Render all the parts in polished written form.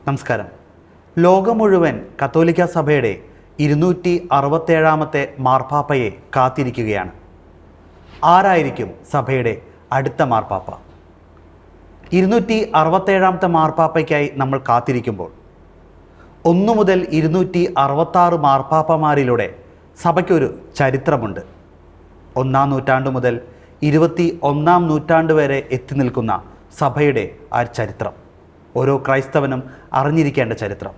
നമസ്കാരം. ലോകം മുഴുവൻ കത്തോലിക്ക സഭയുടെ 267ാമത്തെ മാർപ്പാപ്പയെ കാത്തിരിക്കുകയാണ്. ആരായിരിക്കും സഭയുടെ അടുത്ത മാർപ്പാപ്പ? 267ാമത്തെ മാർപ്പാപ്പയ്ക്കായി നമ്മൾ കാത്തിരിക്കുമ്പോൾ 1 മുതൽ 266 മാർപ്പാപ്പമാരിലൂടെ സഭയ്ക്കൊരു ചരിത്രമുണ്ട്. 1-ാം നൂറ്റാണ്ട് മുതൽ 21-ാം നൂറ്റാണ്ട് വരെ എത്തി നിൽക്കുന്ന സഭയുടെ ആ ചരിത്രം, ഓരോ ക്രൈസ്തവനും അറിഞ്ഞിരിക്കേണ്ട ചരിത്രം.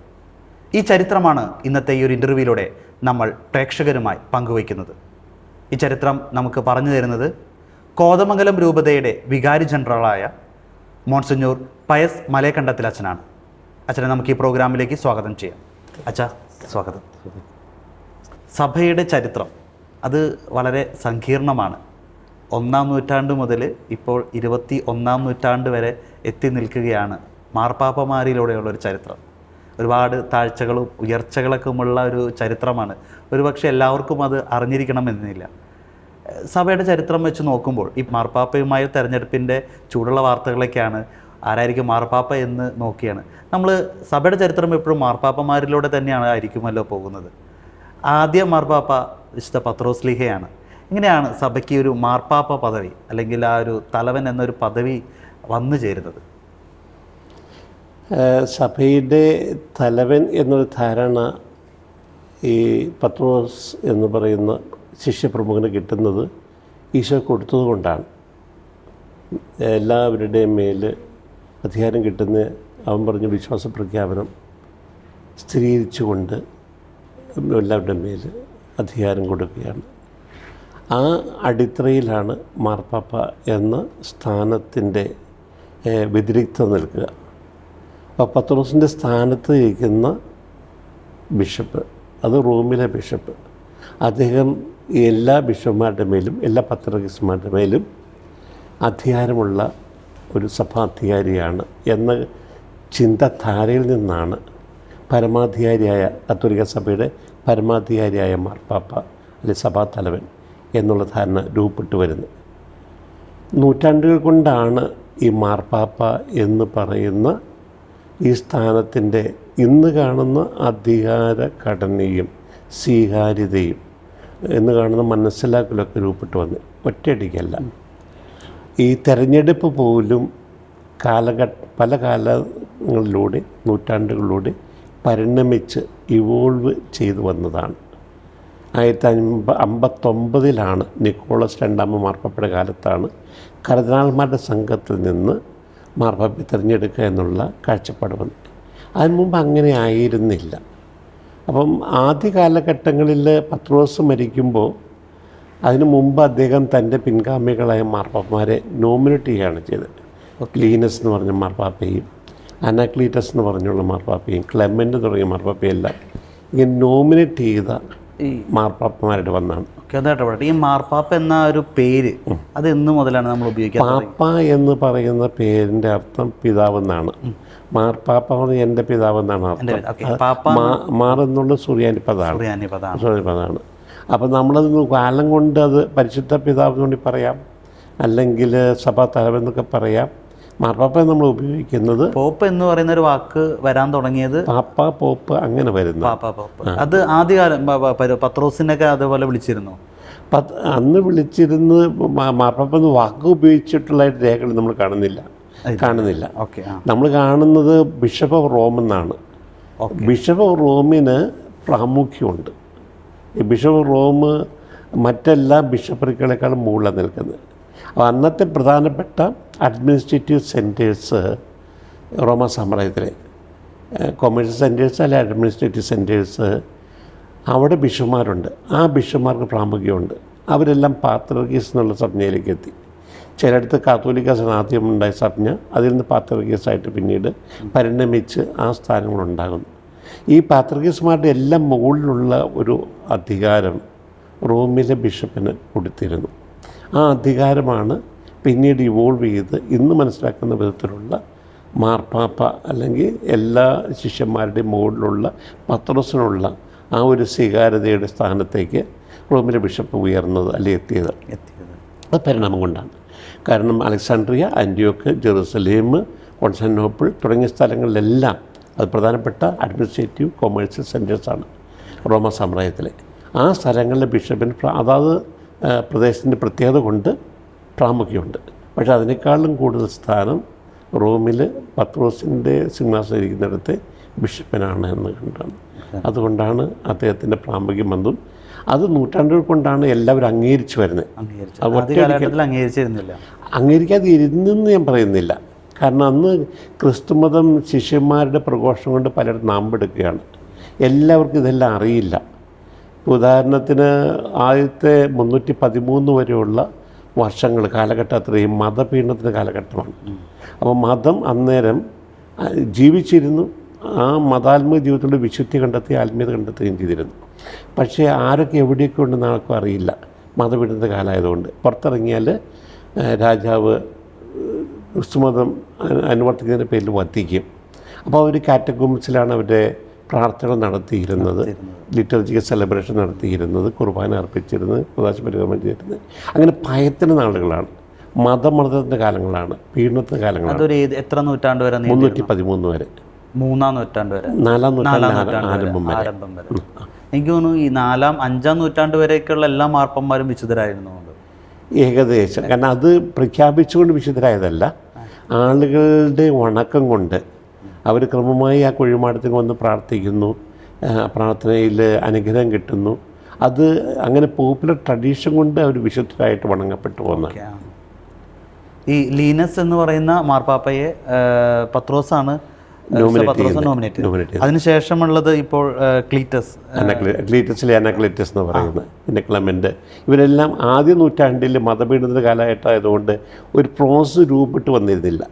ഈ ചരിത്രമാണ് ഇന്നത്തെ ഈ ഒരു ഇൻ്റർവ്യൂയിലൂടെ നമ്മൾ പ്രേക്ഷകരുമായി പങ്കുവയ്ക്കുന്നത്. ഈ ചരിത്രം നമുക്ക് പറഞ്ഞു തരുന്നത് കോതമംഗലം രൂപതയുടെ വികാരി ജനറലായ മോൺസിഞ്ഞൂർ പയസ് മലയക്കണ്ടത്തിൽ അച്ഛനാണ്. അച്ഛനെ നമുക്ക് ഈ പ്രോഗ്രാമിലേക്ക് സ്വാഗതം ചെയ്യാം. അച്ഛാ, സ്വാഗതം. സഭയുടെ ചരിത്രം അത് വളരെ സങ്കീർണമാണ്. 1-ാം നൂറ്റാണ്ട് മുതൽ ഇപ്പോൾ 21-ാം നൂറ്റാണ്ട് വരെ എത്തി നിൽക്കുകയാണ് മാർപ്പാപ്പമാരിലൂടെയുള്ളൊരു ചരിത്രം. ഒരുപാട് താഴ്ചകളും ഉയർച്ചകളൊക്കെയുള്ള ഒരു ചരിത്രമാണ്. ഒരുപക്ഷെ എല്ലാവർക്കും അത് അറിഞ്ഞിരിക്കണമെന്നില്ല. സഭയുടെ ചരിത്രം വെച്ച് നോക്കുമ്പോൾ ഈ മാർപ്പാപ്പയുമായ തെരഞ്ഞെടുപ്പിൻ്റെ ചൂടുള്ള വാർത്തകളൊക്കെയാണ്. ആരായിരിക്കും മാർപ്പാപ്പ എന്ന് നോക്കിയാണ് നമ്മൾ സഭയുടെ ചരിത്രം എപ്പോഴും മാർപ്പാപ്പമാരിലൂടെ തന്നെയാണ് ആയിരിക്കുമല്ലോ പോകുന്നത്. ആദ്യ മാർപ്പാപ്പ വിശുദ്ധ പത്രോസ്ലീഹയാണ്. ഇങ്ങനെയാണ് സഭയ്ക്ക് ഒരു മാർപ്പാപ്പ പദവി അല്ലെങ്കിൽ ആ ഒരു തലവൻ എന്നൊരു പദവി വന്നു ചേരുന്നത്. സഭയുടെ തലവൻ എന്നൊരു ധാരണ ഈ പത്രോസ് എന്ന് പറയുന്ന ശിഷ്യപ്രമുഖന് കിട്ടുന്നത് ഈശോ കൊടുത്തത് കൊണ്ടാണ്. എല്ലാവരുടെയും മേൽ അധികാരം കിട്ടുന്ന അവൻ പറഞ്ഞ വിശ്വാസ പ്രഖ്യാപനം സ്ഥിരീകരിച്ചുകൊണ്ട് എല്ലാവരുടെ മേൽ അധികാരം കൊടുക്കുകയാണ്. ആ അടിത്തറയിലാണ് മാർപ്പാപ്പ എന്ന സ്ഥാനത്തിൻ്റെ വ്യതിരിക്തത നിൽക്കുക. അപ്പോൾ പത്രോസിൻ്റെ സ്ഥാനത്ത് ഇരിക്കുന്ന ബിഷപ്പ്, അത് റോമിലെ ബിഷപ്പ്, അദ്ദേഹം എല്ലാ ബിഷപ്പുമാരുടെ മേലും എല്ലാ പത്രോസിമാരുടെ മേലും അധികാരമുള്ള ഒരു സഭാധികാരിയാണ് എന്ന ചിന്താധാരയിൽ നിന്നാണ് പരമാധികാരിയായ കത്തോലിക്ക സഭയുടെ പരമാധികാരിയായ മാർപ്പാപ്പ അല്ലെങ്കിൽ സഭാതലവൻ എന്നുള്ള ധാരണ രൂപപ്പെട്ടു വരുന്നത്. നൂറ്റാണ്ടുകൾ കൊണ്ടാണ് ഈ മാർപ്പാപ്പ എന്ന് പറയുന്ന ഈ സ്ഥാനത്തിൻ്റെ ഇന്ന് കാണുന്ന അധികാര ഘടനയും സ്വീകാര്യതയും എന്ന് കാണുന്ന മനസ്സിലാക്കലൊക്കെ രൂപപ്പെട്ടു വന്ന് ഒറ്റയടിക്കല്ല. ഈ തെരഞ്ഞെടുപ്പ് പോലും പല കാലങ്ങളിലൂടെ നൂറ്റാണ്ടുകളിലൂടെ പരിണമിച്ച് ഇവോൾവ് ചെയ്തു വന്നതാണ്. 1559 നിക്കോളസ് രണ്ടാമൻ മാർപ്പാപ്പയുടെ കാലത്താണ് കർദിനാൾമാരുടെ സംഘത്തിൽ നിന്ന് മാർപ്പാപ്പയെ തിരഞ്ഞെടുക്കുക എന്നുള്ള കാഴ്ചപ്പാട് വന്നു. അതിന് മുമ്പ് അങ്ങനെ ആയിരുന്നില്ല. അപ്പം ആദ്യ കാലഘട്ടങ്ങളിൽ പത്രോസ് മരിക്കുമ്പോൾ അതിനു മുമ്പ് അദ്ദേഹം തൻ്റെ പിൻഗാമികളായ മാർപ്പാപ്പമാരെ നോമിനേറ്റ് ചെയ്യുകയാണ് ചെയ്തത്. ലീനസ് എന്ന് പറഞ്ഞ മാർപ്പാപ്പയും അനാക്ലീറ്റസ് എന്ന് പറഞ്ഞുള്ള മാർപ്പാപ്പയും ക്ലെമൻ്റ് തുടങ്ങിയ മാർപ്പാപ്പയെല്ലാം ഇങ്ങനെ നോമിനേറ്റ് ചെയ്ത ഈ മാർപ്പാപ്പമാരുടെ വന്നാണ്. ഈ മാർപ്പാപ്പ എന്ന ഒരു പേര് അത് എന്ന് മുതലാണ് നമ്മൾ ഉപയോഗിക്കുന്നത്? പാപ്പ എന്ന് പറയുന്ന പേരിൻ്റെ അർത്ഥം പിതാവെന്നാണ്. മാർപ്പാപ്പ പറഞ്ഞ എൻ്റെ പിതാവെന്നാണ് അർത്ഥം. മാറെന്നുള്ള സുറിയാനി പദമാണ്. അപ്പം നമ്മളത് കാലം കൊണ്ട് അത് പരിശുദ്ധ പിതാവ് എന്ന് പറയാം, അല്ലെങ്കിൽ സഭാ തലവൻ എന്നൊക്കെ പറയാം. മാർപ്പാപ്പ നമ്മൾ ഉപയോഗിക്കുന്നത് പോപ്പ് എന്ന് പറയുന്ന ഒരു വാക്ക് വരാൻ തുടങ്ങിയത് പാപ്പ പോപ്പ് അങ്ങനെ വരുന്നു. അത് ആദ്യകാലം പത്രോസിനൊക്കെ അതേപോലെ വിളിച്ചിരുന്നു. അന്ന് വിളിച്ചിരുന്നത് മാർപ്പാപ്പ എന്ന് വാക്ക് ഉപയോഗിച്ചിട്ടുള്ള രേഖകൾ നമ്മൾ കാണുന്നില്ല. നമ്മൾ കാണുന്നത് ബിഷപ്പ് ഓഫ് റോം എന്നാണ്. ബിഷപ്പ് ഓഫ് റോമിന് പ്രാമുഖ്യമുണ്ട്. ഈ ബിഷപ്പ് ഓഫ് റോം മറ്റെല്ലാ ബിഷപ്പറികളെക്കാളും മുകളിലാണ് നിൽക്കുന്നത്. അപ്പോൾ അന്നത്തെ പ്രധാനപ്പെട്ട അഡ്മിനിസ്ട്രേറ്റീവ് സെൻറ്റേഴ്സ് റോമ സാമ്രാജ്യത്തിലെ കൊമേഴ്ഷ്യൽ സെൻറ്റേഴ്സ് അല്ലെ അഡ്മിനിസ്ട്രേറ്റീവ് സെൻറ്റേഴ്സ്, അവിടെ ബിഷപ്പുമാരുണ്ട്. ആ ബിഷപ്പുമാർക്ക് പ്രാമുഖ്യമുണ്ട്. അവരെല്ലാം പാത്രിയർക്കീസ് എന്നുള്ള സംജ്ഞയിലേക്ക് എത്തി. ചിലയിടത്ത് കാത്തോലിക്കാസാണ് ആദ്യം ഉണ്ടായ സംജ്ഞ, അതിൽ നിന്ന് പാത്രിയർക്കീസായിട്ട് പിന്നീട് പരിണമിച്ച് ആ സ്ഥാനങ്ങളുണ്ടാകുന്നു. ഈ പാത്രിയർക്കീസുമാരുടെ എല്ലാം മുകളിലുള്ള ഒരു അധികാരം റോമിലെ ബിഷപ്പിന് കൊടുത്തിരുന്നു. ആ അധികാരമാണ് പിന്നീട് ഇവോൾവ് ചെയ്ത് ഇന്ന് മനസ്സിലാക്കുന്ന വിധത്തിലുള്ള മാർപ്പാപ്പ അല്ലെങ്കിൽ എല്ലാ ശിഷ്യന്മാരുടെയും മുകളിലുള്ള പത്രോസിനുള്ള ആ ഒരു സ്വീകാര്യതയുടെ സ്ഥാനത്തേക്ക് റോമിലെ ബിഷപ്പ് ഉയർന്നത് അല്ലെങ്കിൽ എത്തിയത് അത് പരിണാമം കൊണ്ടാണ്. കാരണം അലക്സാണ്ട്രിയ, ആൻറ്റിയോക്ക്, ജെറുസലേം, കോൺസ്റ്റാന്റിനോപ്പിൾ തുടങ്ങിയ സ്ഥലങ്ങളിലെല്ലാം അത് പ്രധാനപ്പെട്ട അഡ്മിനിസ്ട്രേറ്റീവ് കൊമേഴ്സ്യൽ സെൻറ്റേഴ്സാണ് റോമ സാമ്രാജ്യത്തിലെ. ആ സ്ഥലങ്ങളിലെ ബിഷപ്പിന് അതാത് പ്രദേശത്തിൻ്റെ പ്രത്യേകത കൊണ്ട് പ്രാമുഖ്യമുണ്ട്. പക്ഷേ അതിനേക്കാളും കൂടുതൽ സ്ഥാനം റോമിൽ പത്രോസിൻ്റെ സിംഹാസനം ഇരിക്കുന്നിടത്ത് ബിഷപ്പിനാണ് എന്ന് കണ്ടാണ്. അതുകൊണ്ടാണ് അദ്ദേഹത്തിൻ്റെ പ്രാമുഖ്യം വന്നതും. അത് നൂറ്റാണ്ടുകൾ കൊണ്ടാണ് എല്ലാവരും അംഗീകരിച്ചു വരുന്നത്. അംഗീകരിക്കാതെ ഇരുന്നെന്ന് ഞാൻ പറയുന്നില്ല. കാരണം അന്ന് ക്രിസ്തുമതം ശിഷ്യന്മാരുടെ പ്രഘോഷണം കൊണ്ട് പലരും നാമ്പെടുക്കുകയാണ്. എല്ലാവർക്കും ഇതെല്ലാം അറിയില്ല. ഉദാഹരണത്തിന് ആദ്യത്തെ 313 വരെയുള്ള വർഷങ്ങൾ കാലഘട്ടം അത്രയും മതപീഡനത്തിൻ്റെ കാലഘട്ടമാണ്. അപ്പോൾ മതം അന്നേരം ജീവിച്ചിരുന്നു. ആ മതാത്മക ജീവിതത്തിൻ്റെ വിശുദ്ധി കണ്ടെത്തി ആത്മീയത കണ്ടെത്തുകയും ചെയ്തിരുന്നു. പക്ഷേ ആരൊക്കെ എവിടെയൊക്കെ ഉണ്ടെന്ന് ആർക്കും അറിയില്ല. മതപീഡനത്തിൻ്റെ കാലമായതുകൊണ്ട് പുറത്തിറങ്ങിയാൽ രാജാവ് ക്രിസ്തുമതം അനുവർത്തിക്കുന്നതിൻ്റെ പേരിൽ വധിക്കും. അപ്പോൾ അവർ കാറ്റഗോംസിലാണ് അവരുടെ പ്രാർത്ഥന നടത്തിയിരുന്നത്, ലിറ്റർജിക്കൽ സെലിബ്രേഷൻ നടത്തിയിരുന്നത്, കുർബാന അർപ്പിച്ചിരുന്നത്, പ്രകാശ പരികർമ്മം ചെയ്തിരുന്നത്. അങ്ങനെ ഭയത്തിൻ്റെ നാളുകളാണ്, മതമർദ്ദത്തിൻ്റെ കാലങ്ങളാണ്, പീഡനത്തിൻ്റെ കാലങ്ങളാണ്. എത്ര നൂറ്റാണ്ട് വരെ? 313 വരെ, 3-ാം നൂറ്റാണ്ട് വരെ, 4-ാം നൂറ്റാണ്ട് ആരംഭം വരെ. എനിക്ക് തോന്നുന്നു ഈ 4-ാം 5-ാം നൂറ്റാണ്ട് വരെയൊക്കെയുള്ള എല്ലാ മാർപ്പന്മാരും വിശുദ്ധരായിരുന്നു. ഏകദേശം. കാരണം അത് പ്രഖ്യാപിച്ചുകൊണ്ട് വിശുദ്ധരായതല്ല, ആളുകളുടെ വണക്കം കൊണ്ട് അവർ ക്രമമായി ആ കുഴിമാടത്തിൽ വന്ന് പ്രാർത്ഥിക്കുന്നു, പ്രാർത്ഥനയിൽ അനുഗ്രഹം കിട്ടുന്നു. അത് അങ്ങനെ പോപ്പുലർ ട്രഡീഷൻ കൊണ്ട് അവർ വിശുദ്ധരായിട്ട് വണങ്ങപ്പെട്ടു പോകുന്നത്. ഈ ലീനസ് എന്ന് പറയുന്ന മാർപ്പാപ്പയെ പത്രോസാണ് നോമിനേറ്റ്. അതിനുശേഷമുള്ളത് ഇപ്പോൾ ക്ലീറ്റസിലെ അനക്ലീറ്റസ് എന്ന് പറയുന്നത്, പിന്നെ ക്ലെമൻ്റ്, ഇവരെല്ലാം ആദ്യ നൂറ്റാണ്ടിൽ മതപീഡനത്തിൻ്റെ കാലഘട്ടമായതുകൊണ്ട് ഒരു പ്രോസസ് രൂപപ്പെട്ട് വന്നിരുന്നില്ല.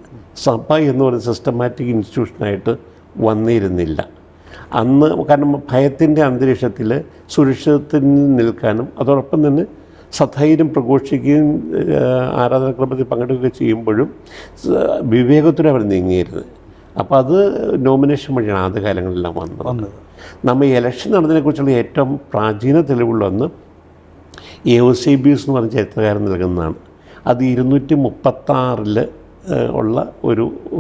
സഭ എന്ന് പറയുന്ന സിസ്റ്റമാറ്റിക് ഇൻസ്റ്റിറ്റ്യൂഷനായിട്ട് വന്നിരുന്നില്ല അന്ന്. കാരണം ഭയത്തിൻ്റെ അന്തരീക്ഷത്തിൽ സുരക്ഷിതത്തിൽ നിൽക്കാനും അതോടൊപ്പം തന്നെ സധൈര്യം പ്രഘോഷിക്കുകയും ആരാധനാക്രമത്തിൽ പങ്കെടുക്കുകയും ചെയ്യുമ്പോഴും വിവേകത്തോടെ അവർ നീങ്ങിയിരുന്നത്. അപ്പോൾ അത് നോമിനേഷൻ വഴിയാണ് ആദ്യകാലങ്ങളിലെല്ലാം വന്നത്. നമ്മൾ ഇലക്ഷൻ നടന്നതിനെക്കുറിച്ചുള്ള ഏറ്റവും പ്രാചീന തെളിവുള്ളൊന്ന് എയോസേബിയസ് എന്ന് പറഞ്ഞ ചരിത്രകാരൻ നൽകുന്നതാണ്. അത് 236 ഉള്ള ഒരു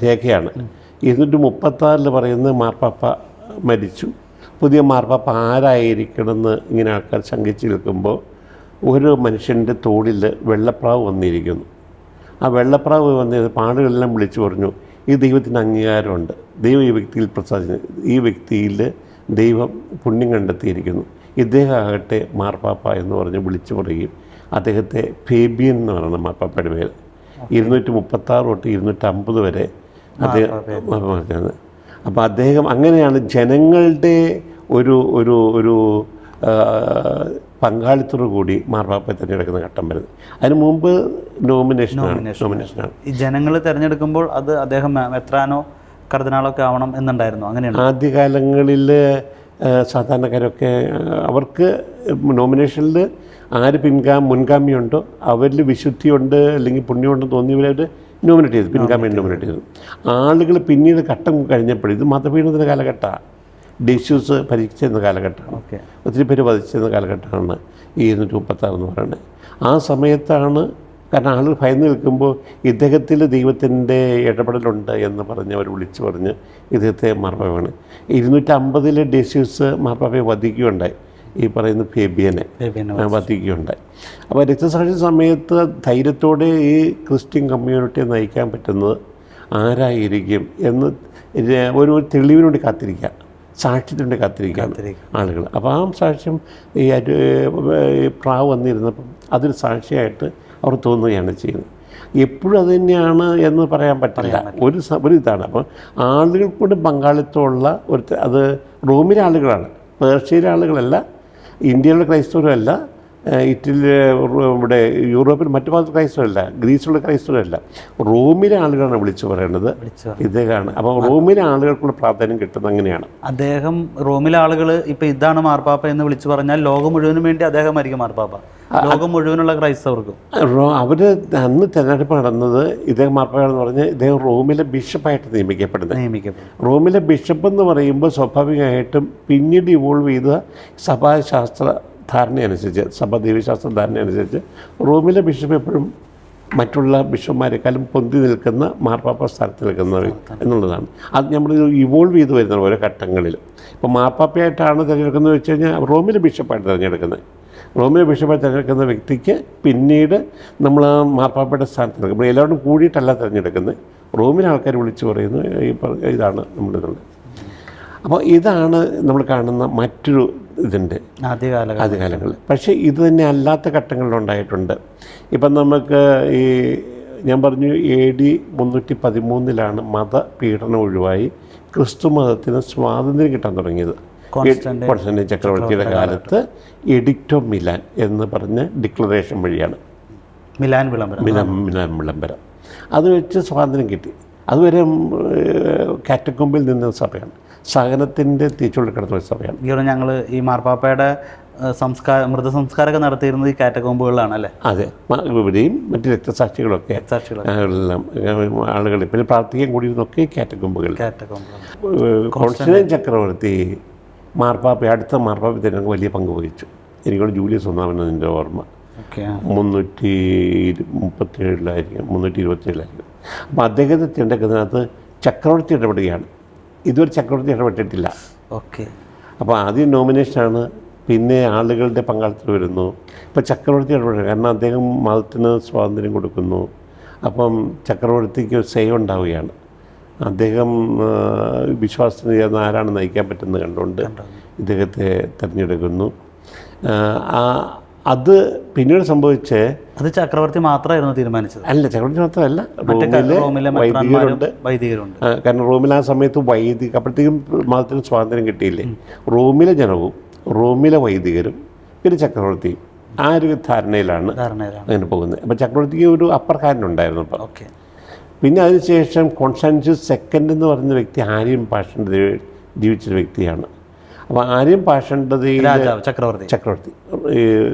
രേഖയാണ്. 236 പറയുന്നത് മാർപ്പാപ്പ മരിച്ചു, പുതിയ മാർപ്പാപ്പ ആരായിരിക്കണമെന്ന് ഇങ്ങനെ ആൾക്കാർ ശങ്കിച്ച് നിൽക്കുമ്പോൾ ഒരു മനുഷ്യൻ്റെ തോളിൽ വെള്ളപ്രാവ് വന്നിരിക്കുന്നു. ആ വെള്ളപ്രാവ് വന്നത് പാടുകളെല്ലാം വിളിച്ചു പറഞ്ഞു, ഈ ദൈവത്തിന് അംഗീകാരമുണ്ട്, ദൈവം ഈ വ്യക്തിയിൽ ഈ വ്യക്തിയിൽ ദൈവം പുണ്യം കണ്ടെത്തിയിരിക്കുന്നു, ഇദ്ദേഹം ആകട്ടെ മാർപ്പാപ്പ എന്ന് പറഞ്ഞ് വിളിച്ചു പറയുകയും അദ്ദേഹത്തെ ഫേബിയൻ എന്ന് പറയുന്ന മാർപ്പാപ്പയുടെ പേര് 236 തൊട്ട് 250 വരെ അദ്ദേഹം. അപ്പോൾ അദ്ദേഹം അങ്ങനെയാണ് ജനങ്ങളുടെ ഒരു പങ്കാളിത്തോടു കൂടി മാർപ്പാപ്പയെ തിരഞ്ഞെടുക്കുന്ന ഘട്ടം വരുന്നത്. അതിന് മുമ്പ് നോമിനേഷനാണ്. ഈ ജനങ്ങൾ തിരഞ്ഞെടുക്കുമ്പോൾ അത് അദ്ദേഹം മെത്രാനോ കർദിനാളോ ഒക്കെ ആവണം എന്നുണ്ടായിരുന്നു. അങ്ങനെയാണ് ആദ്യകാലങ്ങളിൽ സാധാരണക്കാരൊക്കെ അവർക്ക് നോമിനേഷനിൽ ആര് മുൻഗാമിയുണ്ടോ അവരിൽ വിശുദ്ധിയുണ്ട് അല്ലെങ്കിൽ പുണ്യമുണ്ടെന്ന് തോന്നിയവരവർ നോമിനേറ്റ് ചെയ്തു, പിൻഗാമിയെ നോമിനേറ്റ് ചെയ്തു. ആളുകൾ പിന്നീട് ഘട്ടം കഴിഞ്ഞപ്പോൾ ഇത് മതപീഡനത്തിൻ്റെ കാലഘട്ടമാണ്, ഡിഷ്യൂസ് ഭരിച്ചിരുന്ന കാലഘട്ടമാണ്, ഒത്തിരി പേര് വധിച്ചിരുന്ന കാലഘട്ടമാണ് ഈ 236 എന്ന് പറയുന്നത്. ആ സമയത്താണ്, കാരണം ആളുകൾ ഭയന്ന് നിൽക്കുമ്പോൾ ഇദ്ദേഹത്തിൽ ദൈവത്തിൻ്റെ ഇടപെടലുണ്ട് എന്ന് പറഞ്ഞ് അവർ വിളിച്ചു പറഞ്ഞ് ഇദ്ദേഹത്തെ മാർപ്പാപ്പയാണ്. 250 ഡിഷ്യൂസ് മാർപ്പാപ്പയെ വധിക്കുകയുണ്ടായി, ഈ പറയുന്ന ഫേബിയനെ വധിക്കുകയുണ്ടായി. അപ്പോൾ രക്തസാക്ഷി സമയത്ത് ധൈര്യത്തോടെ ഈ ക്രിസ്ത്യൻ കമ്മ്യൂണിറ്റിയെ നയിക്കാൻ പറ്റുന്നത് ആരായിരിക്കും എന്ന് ഒരു തെളിവിന് വേണ്ടി കാത്തിരിക്കുക, സാക്ഷ്യത്തിനുവേണ്ടി കാത്തിരിക്കുകയാണ് ആളുകൾ. അപ്പോൾ ആ സാക്ഷ്യം ഈ പ്രാവ് വന്നിരുന്നപ്പം അതൊരു സാക്ഷിയായിട്ട് അവർ തോന്നുകയാണ് ചെയ്യുന്നത്. എപ്പോഴും അത് തന്നെയാണ് എന്ന് പറയാൻ പറ്റില്ല, ഒരു ഇതാണ്. അപ്പം ആളുകൾക്കൂടെ പങ്കാളിത്തമുള്ള അത് റോമിലെ ആളുകളാണ്, പേർഷ്യയിലെ ആളുകളല്ല, ഇന്ത്യയിലെ ക്രൈസ്തവരല്ല, ഇറ്റലിയിലെ ഇവിടെ യൂറോപ്പിൽ മറ്റു ഭാഗത്ത് ക്രൈസ്തവരല്ല, ഗ്രീസിലുള്ള ക്രൈസ്തവരല്ല, റോമിലെ ആളുകളാണ് വിളിച്ചു പറയേണ്ടത് ഇദ്ദേഹമാണ്. അപ്പോൾ റോമിലെ ആളുകൾക്കുള്ള പ്രാധാന്യം കിട്ടുന്നത് അങ്ങനെയാണ്. അദ്ദേഹം റോമിലെ ആളുകൾ ഇപ്പം ഇതാണ് മാർപ്പാപ്പ എന്ന് വിളിച്ചു പറഞ്ഞാൽ ലോകം മുഴുവനും വേണ്ടി അദ്ദേഹമായിരിക്കും മാർപ്പാപ്പ, ലോകം മുഴുവനുള്ള ക്രൈസ്തവർക്കും. അവർ അന്ന് തിരഞ്ഞെടുപ്പ് നടന്നത് ഇദ്ദേഹം മാർപ്പാപ്പാണെന്ന് പറഞ്ഞ് ഇദ്ദേഹം റോമിലെ ബിഷപ്പായിട്ട് നിയമിക്കപ്പെടുന്നത്. റോമിലെ ബിഷപ്പ് എന്ന് പറയുമ്പോൾ സ്വാഭാവികമായിട്ടും പിന്നീട് ഇവോൾവ് ചെയ്ത സഭാശാസ്ത്ര ധാരണയനുസരിച്ച്, സഭാ ദൈവശാസ്ത്ര ധാരണയനുസരിച്ച് റോമിലെ ബിഷപ്പ് എപ്പോഴും മറ്റുള്ള ബിഷപ്പ്മാരെക്കാളും പൊന്തി നിൽക്കുന്ന മാർപ്പാപ്പ സ്ഥാനത്ത് നിൽക്കുന്നവർ എന്നുള്ളതാണ്. അത് നമ്മൾ ഇവോൾവ് ചെയ്ത് വരുന്നത് ഓരോ ഘട്ടങ്ങളിൽ. ഇപ്പോൾ മാർപ്പാപ്പയായിട്ടാണ് തിരഞ്ഞെടുക്കുന്നത് വെച്ച് കഴിഞ്ഞാൽ റോമിലെ ബിഷപ്പായിട്ട് തിരഞ്ഞെടുക്കുന്നത്. റോമിലെ ബിഷപ്പായി തിരഞ്ഞെടുക്കുന്ന വ്യക്തിക്ക് പിന്നീട് നമ്മൾ മാർപ്പാപ്പയുടെ സ്ഥാനത്ത് നിൽക്കും. എല്ലാവരും കൂടിയിട്ടല്ല തിരഞ്ഞെടുക്കുന്നത്. റോമിലെ ആൾക്കാർ വിളിച്ച് പറയുന്നു ഇതാണ് നമ്മളിതുള്ളത്. അപ്പോൾ ഇതാണ് നമ്മൾ കാണുന്ന മറ്റൊരു ഇതിൻ്റെ ആദ്യകാലങ്ങളിൽ. പക്ഷേ ഇത് തന്നെ അല്ലാത്ത ഘട്ടങ്ങളിലുണ്ടായിട്ടുണ്ട്. ഇപ്പം നമുക്ക് ഈ ഞാൻ പറഞ്ഞു AD 313 മതപീഡനം ഒഴിവായി ക്രിസ്തു മതത്തിന് സ്വാതന്ത്ര്യം കിട്ടാൻ തുടങ്ങിയത്. കോൺസ്റ്റന്റൈൻ ചക്രവർത്തിയുടെ കാലത്ത് എഡിക്റ്റ് ഓഫ് മിലാൻ എന്ന് പറഞ്ഞ ഡിക്ലറേഷൻ വഴിയാണ്. മിലാൻ വിളംബരം അത് വെച്ച് സ്വാതന്ത്ര്യം കിട്ടി. അതുവരെ കാറ്റക്കൊമ്പിൽ നിന്ന സഭയാണ്, സഹനത്തിൻ്റെ തീച്ചുള്ളിൽ കിടന്ന സഭയാണ്. ഞങ്ങൾ ഈ മാർപ്പാപ്പയുടെ മൃതസംസ്കാരമൊക്കെ നടത്തിയിരുന്നത് ഈ കാറ്റക്കൊമ്പുകളിലാണ് അല്ലേ? അതെ, ഇവിടെയും മറ്റ് രക്തസാക്ഷികളൊക്കെ എല്ലാം ആളുകൾ പിന്നെ പ്രാർത്ഥിക്കാൻ കൂടിയിരുന്നൊക്കെ കാറ്റക്കൊമ്പുകൾ. കോൺസ്റ്റന്റൈൻ ചക്രവർത്തി അടുത്ത മാർപ്പാപ്പ തന്നെ വലിയ പങ്ക് വഹിച്ചു. എനിക്കോട് ജൂലിയസ് ഒന്നാമനെൻ്റെ ഓർമ്മ 327 അപ്പോൾ അദ്ദേഹത്തെ തിരഞ്ഞെടുക്കുന്നതിനകത്ത് ചക്രവർത്തി ഇടപെടുകയാണ്. ഇതുവരെ ചക്രവർത്തി ഇടപെട്ടിട്ടില്ല. അപ്പോൾ ആദ്യം നോമിനേഷനാണ്, പിന്നെ ആളുകളുടെ പങ്കാളിത്തം വരുന്നു. ഇപ്പോൾ ചക്രവർത്തി ഇടപെടുക, കാരണം അദ്ദേഹം മതത്തിന് സ്വാതന്ത്ര്യം കൊടുക്കുന്നു. അപ്പം ചക്രവർത്തിക്ക് ഒരു സേ ഉണ്ടാവുകയാണ്. അദ്ദേഹം വിശ്വാസത്തിന് ചേർന്ന് ആരാണ് നയിക്കാൻ പറ്റുന്നത് കണ്ടുകൊണ്ട് ഇദ്ദേഹത്തെ തിരഞ്ഞെടുക്കുന്നു. അത് പിന്നീട് സംഭവിച്ച് അത് ചക്രവർത്തി മാത്രമായിരുന്നു തീരുമാനിച്ചത്? അല്ല, ചക്രവർത്തി മാത്രമല്ല, റോമിലെ വൈദികരുണ്ട്. കാരണം റോമിൽ ആ സമയത്ത് അപ്പോഴത്തേക്കും മതത്തിന് സ്വാതന്ത്ര്യം കിട്ടിയില്ലേ. റോമിലെ ജനവും റോമിലെ വൈദികരും പിന്നെ ചക്രവർത്തിയും ആ ഒരു ധാരണയിലാണ് അങ്ങനെ പോകുന്നത്. അപ്പം ചക്രവർത്തിക്ക് ഒരു അപ്പർ ഹാൻഡ് ഉണ്ടായിരുന്നു. അപ്പം പിന്നെ അതിനുശേഷം കോൺസ്റ്റാൻറ്റിനസ് സെക്കൻഡ് എന്ന് പറയുന്ന വ്യക്തി ആര്യൻ പാഷണ്ഡത ജീവിച്ചൊരു വ്യക്തിയാണ്. അപ്പോൾ ആര്യൻ പാഷണ്ഡതയിൽ ചക്രവർത്തി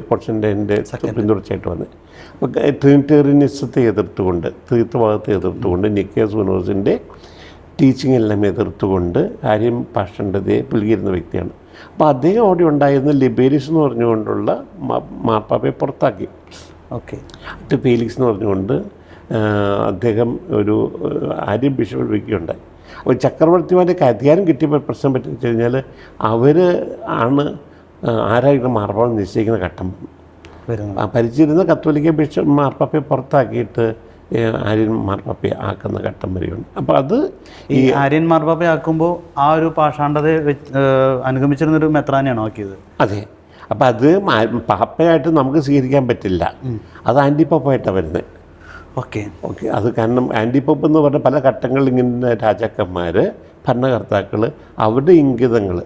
കോൺസ്റ്റന്റൈൻ്റെ പിന്തുടർച്ചയായിട്ട് വന്നത്. അപ്പോൾ ട്രിനിറ്റേറിയനിസത്തെ എതിർത്തുകൊണ്ട്, ത്രിത്വഭാഗത്തെ എതിർത്തുകൊണ്ട്, നിക്കേയ സൂനോസിൻ്റെ ടീച്ചിങ് എല്ലാം എതിർത്തുകൊണ്ട് ആര്യൻ പാഷണ്ഡതയെ പുൽകിയിരുന്ന വ്യക്തിയാണ്. അപ്പോൾ അദ്ദേഹം അവിടെ ഉണ്ടായിരുന്ന ലിബേരിയസ് എന്ന് പറഞ്ഞുകൊണ്ടുള്ള മാർപ്പാപ്പയെ പുറത്താക്കി. ഫീലിക്സ് എന്ന് പറഞ്ഞുകൊണ്ട് അദ്ദേഹം ഒരു ആര്യൻ ബിഷപ്പ് വയ്ക്കുകയുണ്ടായി. അപ്പോൾ ചക്രവർത്തിമാരുടെ അധികാരം കിട്ടിയപ്പോൾ പ്രശ്നം പറ്റി വെച്ച് കഴിഞ്ഞാൽ അവർ ആരായിട്ട് മാർപ്പാപ്പ നിശ്ചയിക്കുന്ന ഘട്ടം ഭരിച്ചിരുന്ന കത്തോലിക്ക ബിഷപ്പ് മാർപ്പാപ്പയെ പുറത്താക്കിയിട്ട് ആര്യൻ മാർപ്പാപ്പയെ ആക്കുന്ന ഘട്ടം വരെയുണ്ട്. അപ്പോൾ അത് ഈ ആര്യൻ മാർപ്പാപ്പയെ ആക്കുമ്പോൾ ആ ഒരു പാഷാണ്ഡതയെ അനുഗമിച്ചിരുന്നൊരു മെത്രാനെയാണോ ആക്കിയത്? അതെ. അപ്പം അത് പാപ്പയായിട്ട് നമുക്ക് സ്വീകരിക്കാൻ പറ്റില്ല, അത് ആൻറ്റിപ്പാപ്പായിട്ടാണ് വരുന്നത്. ഓക്കെ. അത് കാരണം ആൻറ്റിപ്പോപ്പ് എന്ന് പറഞ്ഞ പല ഘട്ടങ്ങളിൽ ഇങ്ങനെ രാജാക്കന്മാർ, ഭരണകർത്താക്കൾ അവരുടെ ഇംഗിതങ്ങൾ,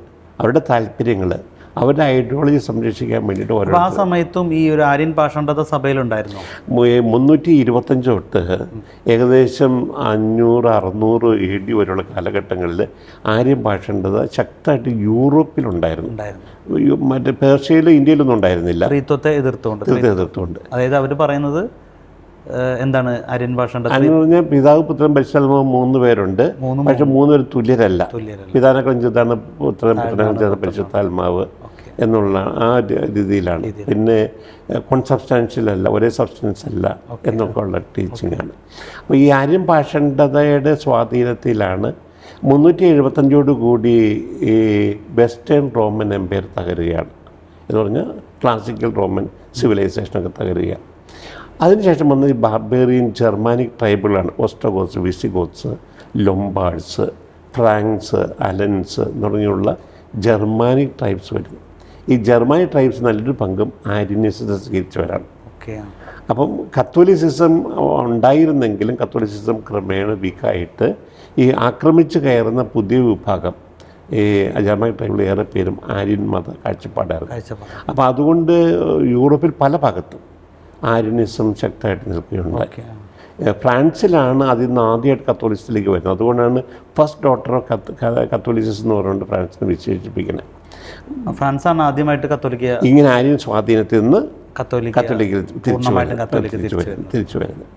അവരുടെ താല്പര്യങ്ങൾ, അവരുടെ ഐഡിയോളജി സംരക്ഷിക്കാൻ വേണ്ടിയിട്ട് ഓരോ ആ സമയത്തും ഈ ഒരു ആര്യൻ പാഷണ്ഡത സഭയിലുണ്ടായിരുന്നു. 325 തൊട്ട് ഏകദേശം 500-600 AD വരെയുള്ള കാലഘട്ടങ്ങളിൽ ആര്യൻ പാഷണ്ഡത ശക്തമായിട്ട് യൂറോപ്പിലുണ്ടായിരുന്നു. മറ്റേ പേർഷ്യയിലും ഇന്ത്യയിലൊന്നും ഉണ്ടായിരുന്നില്ല. സ്ത്രീത്വത്തെ എതിർത്തുകൊണ്ട്. അതായത് അവർ പറയുന്നത് എന്താണ് ആര്യൻ പാഷണ്ഡത എന്ന് പറഞ്ഞാൽ പിതാവ് പുത്രൻ പരിശുദ്ധാത്മാവ് 3 പേരുണ്ട്. പക്ഷെ 3 പേര് തുല്യരല്ല. പിതാവിനെക്കാളും ചെറുതാണ് പുത്രൻ, പുത്രനെക്കാളും ചെറുതാണ് പരിശുദ്ധാത്മാവ് എന്നുള്ള ആ രീതിയിലാണ്. പിന്നെ കോൺസബ്സ്റ്റാൻഷ്യൽ അല്ല, ഒരേ സബ്സ്റ്റൻസ് അല്ല എന്നൊക്കെ ഉള്ള ടീച്ചിങ്ങാണ്. അപ്പോൾ ഈ ആര്യൻ പാഷണ്ഡതയുടെ സ്വാധീനത്തിലാണ് 375 കൂടി ഈ വെസ്റ്റേൺ റോമൻ എംപയർ തകരുകയാണ്. എന്ന് പറഞ്ഞാൽ ക്ലാസിക്കൽ റോമൻ സിവിലൈസേഷനൊക്കെ തകരുകയാണ്. അതിനുശേഷം വന്ന ഈ ബാർബേറിയൻ ജർമാനിക് ട്രൈബുകളാണ്. ഓസ്റ്റോഗോത്സ്, വിസിഗോത്സ്, ലൊംബാർഡ്സ്, ഫ്രാങ്ക്സ്, അലൻസ് തുടങ്ങിയുള്ള ജർമാനിക് ട്രൈബ്സ് വരുന്നു. ഈ ജർമാനിക് ട്രൈബ്സ് നല്ലൊരു പങ്കും ആര്യനിസത്തെ സ്വീകരിച്ചവരാണ്. അപ്പം കത്തോലിസിസം ഉണ്ടായിരുന്നെങ്കിലും കത്തോലിസിസം ക്രമേണ വീക്കായിട്ട് ഈ ആക്രമിച്ച് കയറുന്ന പുതിയ വിഭാഗം ഈ ജർമാനിക് ട്രൈബിൽ ഏറെ പേരും ആര്യൻ മത കാഴ്ചപ്പാടായിരുന്നു. അപ്പോൾ അതുകൊണ്ട് യൂറോപ്പിൽ പല ഭാഗത്തും ആര്യനിസം ശക്തമായിട്ട് നിൽക്കുകയുണ്ടായി. ഫ്രാൻസിലാണ് ആദ്യമായിട്ട് കത്തോലിസത്തിലേക്ക് വരുന്നത്. അതുകൊണ്ടാണ് ഫസ്റ്റ് ഡോട്ടർ ഓഫ് കത്തോലിസിസം എന്ന് പറഞ്ഞുകൊണ്ട് ഫ്രാൻസിനെ വിശേഷിപ്പിക്കുന്നത്. ഫ്രാൻസാണ് ആദ്യമായിട്ട് കത്തോലിക്ക ഇങ്ങനെ ആര്യൻ സ്വാധീനത്തിൽ നിന്ന് കത്തോലിക്കിൽ തിരിച്ചു വരുന്നത്.